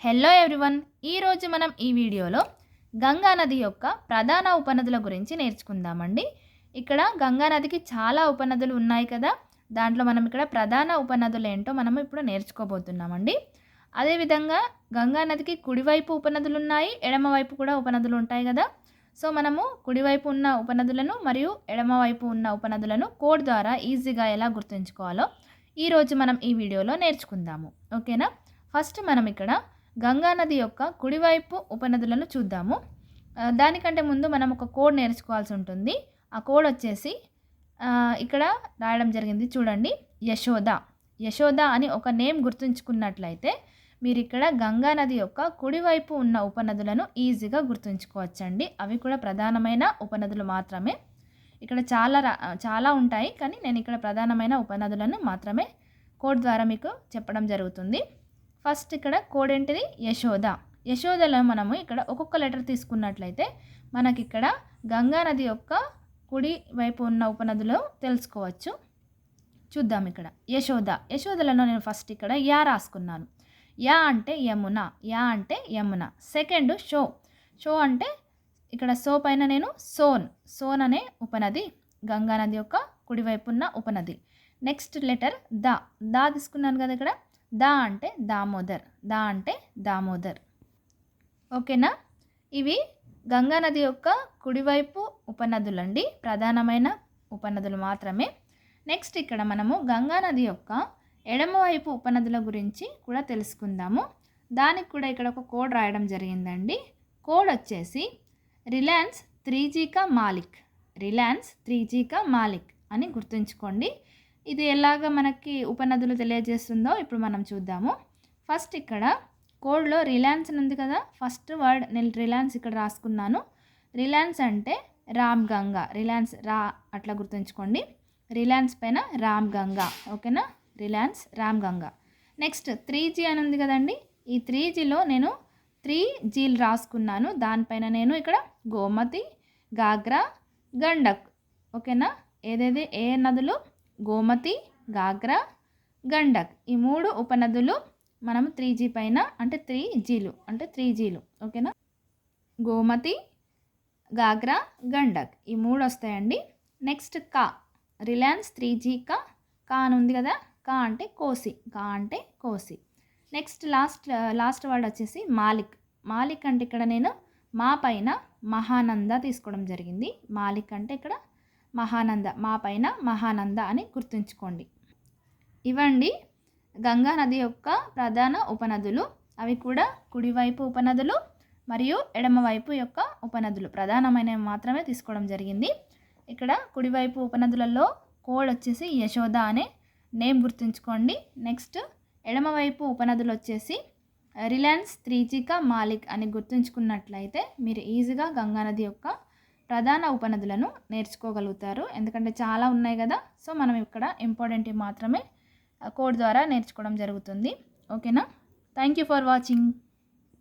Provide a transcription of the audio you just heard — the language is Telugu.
హలో ఎవ్రీవన్, ఈరోజు మనం ఈ వీడియోలో గంగా నది యొక్క ప్రధాన ఉపనదుల గురించి నేర్చుకుందామండి. ఇక్కడ గంగా నదికి చాలా ఉపనదులు ఉన్నాయి కదా, దాంట్లో మనం ఇక్కడ ప్రధాన ఉపనదులు ఏంటో మనం ఇప్పుడు నేర్చుకోబోతున్నామండి. అదేవిధంగా గంగా నదికి కుడివైపు ఉపనదులు ఉన్నాయి, ఎడమవైపు కూడా ఉపనదులు ఉంటాయి కదా. సో మనము కుడివైపు ఉన్న ఉపనదులను మరియు ఎడమవైపు ఉన్న ఉపనదులను కోడ్ ద్వారా ఈజీగా ఎలా గుర్తుంచుకోవాలో ఈరోజు మనం ఈ వీడియోలో నేర్చుకుందాము. ఓకేనా. ఫస్ట్ మనం ఇక్కడ గంగా నది యొక్క కుడివైపు ఉపనదులను చూద్దాము. దానికంటే ముందు మనం ఒక కోడ్ నేర్చుకోవాల్సి ఉంటుంది. ఆ కోడ్ వచ్చేసి ఇక్కడ రాయడం జరిగింది చూడండి, యశోద. యశోద అని ఒక నేమ్ గుర్తుంచుకున్నట్లయితే మీరు ఇక్కడ గంగా నది యొక్క కుడివైపు ఉన్న ఉపనదులను ఈజీగా గుర్తుంచుకోవచ్చండి. అవి కూడా ప్రధానమైన ఉపనదులు మాత్రమే. ఇక్కడ చాలా ఉంటాయి, కానీ నేను ఇక్కడ ప్రధానమైన ఉపనదులను మాత్రమే కోడ్ ద్వారా మీకు చెప్పడం జరుగుతుంది. ఫస్ట్ ఇక్కడ కోడ్ ఏంటిది, యశోద. యశోదలో మనము ఇక్కడ ఒక్కొక్క లెటర్ తీసుకున్నట్లయితే మనకి ఇక్కడ గంగా నది యొక్క కుడి వైపు ఉన్న ఉపనదులు తెలుసుకోవచ్చు. చూద్దాం. ఇక్కడ యశోద. యశోదలను నేను ఫస్ట్ ఇక్కడ యా రాసుకున్నాను. యా అంటే యమున, యా అంటే యమున. Second show. షో అంటే ఇక్కడ సో పైన నేను సోన్ అనే ఉపనది గంగా నది యొక్క కుడివైపు ఉన్న ఉపనది. నెక్స్ట్ లెటర్ దా తీసుకున్నాను కదా. ఇక్కడ దా అంటే దామోదర్, దా అంటే దామోదర్. ఓకేనా. ఇవి గంగా నది యొక్క కుడివైపు ఉపనదులండి, ప్రధానమైన ఉపనదులు మాత్రమే. నెక్స్ట్ ఇక్కడ మనము గంగా నది యొక్క ఎడమవైపు ఉపనదుల గురించి కూడా తెలుసుకుందాము. దానికి కూడా ఇక్కడ ఒక కోడ్ రాయడం జరిగిందండి. కోడ్ వచ్చేసి రిలయన్స్ 3G కా మాలిక్, రిలయన్స్ 3G కా మాలిక్ అని గుర్తుంచుకోండి. ఇది ఎలాగ మనకి ఉపనదులు తెలియజేస్తుందో ఇప్పుడు మనం చూద్దాము. ఫస్ట్ ఇక్కడ కోడ్లో రిలయన్స్ ఉంది కదా, ఫస్ట్ వర్డ్ నేను రిలయన్స్ ఇక్కడ రాసుకున్నాను. రిలయన్స్ అంటే రామ్ గంగా, రిలయన్స్ రా అట్లా గుర్తుంచుకోండి. రిలయన్స్ పైన రామ్ గంగా. ఓకేనా, Reliance Ram Ganga. Next 3G అని ఉంది కదండి, ఈ 3Gలో నేను 3Gలు రాసుకున్నాను. దానిపైన నేను ఇక్కడ గోమతి, గాగ్రా, గండక్. ఓకేనా, ఏ నదులు, గోమతి, గాగ్రా, గండక్, ఈ 3 ఉపనదులు మనం 3G పైన అంటే 3Gలు. ఓకేనా, గోమతి, గాగ్రా, గండక్, ఈ 3 వస్తాయండి. నెక్స్ట్ కా, రిలయన్స్ 3G కా అని ఉంది కదా, కా అంటే కోసి. నెక్స్ట్ లాస్ట్ వర్డ్ వచ్చేసి మాలిక్ అంటే ఇక్కడ నేను మా పైన మహానంద తీసుకోవడం జరిగింది. మాలిక్ అంటే ఇక్కడ మహానంద, మా పైన మహానంద అని గుర్తుంచుకోండి. ఇవండి గంగా నది యొక్క ప్రధాన ఉపనదులు. అవి కూడా కుడివైపు ఉపనదులు మరియు ఎడమవైపు యొక్క ఉపనదులు, ప్రధానమైనవి మాత్రమే తీసుకోవడం జరిగింది. ఇక్కడ కుడివైపు ఉపనదులలో కోడ్ వచ్చేసి యశోద అనే నేమ్ గుర్తుంచుకోండి. నెక్స్ట్ ఎడమవైపు ఉపనదులు వచ్చేసి రిలయన్స్ 3G కా మాలిక్ అని గుర్తుంచుకున్నట్లయితే మీరు ఈజీగా గంగా నది యొక్క ప్రధాన ఉపనదులను నేర్చుకోగలుగుతారు. ఎందుకంటే చాలా ఉన్నాయి కదా, సో మనం ఇక్కడ ఇంపార్టెంట్ మాత్రమే కోడ్ ద్వారా నేర్చుకోవడం జరుగుతుంది. ఓకేనా. Thank you for watching.